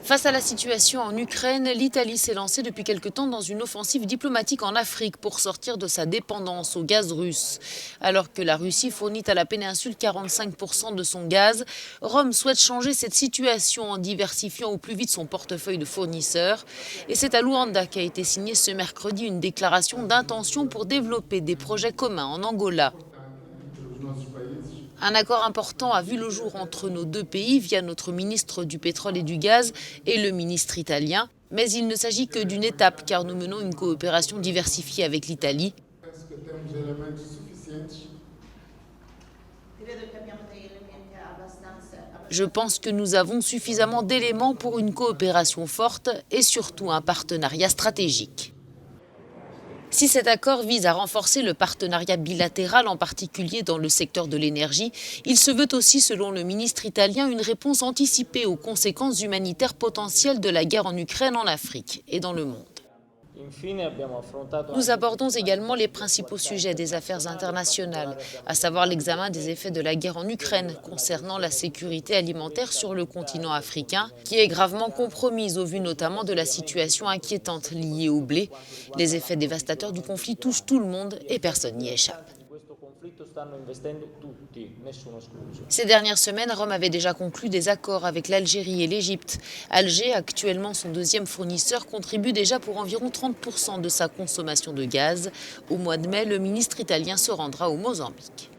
Face à la situation en Ukraine, l'Italie s'est lancée depuis quelque temps dans une offensive diplomatique en Afrique pour sortir de sa dépendance au gaz russe. Alors que la Russie fournit à la péninsule 45% de son gaz, Rome souhaite changer cette situation en diversifiant au plus vite son portefeuille de fournisseurs. Et c'est à Luanda qu'a été signée ce mercredi une déclaration d'intention pour développer des projets communs en Angola. Un accord important a vu le jour entre nos deux pays via notre ministre du pétrole et du gaz et le ministre italien. Mais il ne s'agit que d'une étape car nous menons une coopération diversifiée avec l'Italie. Je pense que nous avons suffisamment d'éléments pour une coopération forte et surtout un partenariat stratégique. Si cet accord vise à renforcer le partenariat bilatéral, en particulier dans le secteur de l'énergie, il se veut aussi, selon le ministre italien, une réponse anticipée aux conséquences humanitaires potentielles de la guerre en Ukraine, en Afrique et dans le monde. Nous abordons également les principaux sujets des affaires internationales, à savoir l'examen des effets de la guerre en Ukraine concernant la sécurité alimentaire sur le continent africain, qui est gravement compromise au vu notamment de la situation inquiétante liée au blé. Les effets dévastateurs du conflit touchent tout le monde et personne n'y échappe. Ces dernières semaines, Rome avait déjà conclu des accords avec l'Algérie et l'Égypte. Alger, actuellement son deuxième fournisseur, contribue déjà pour environ 30% de sa consommation de gaz. Au mois de mai, le ministre italien se rendra au Mozambique.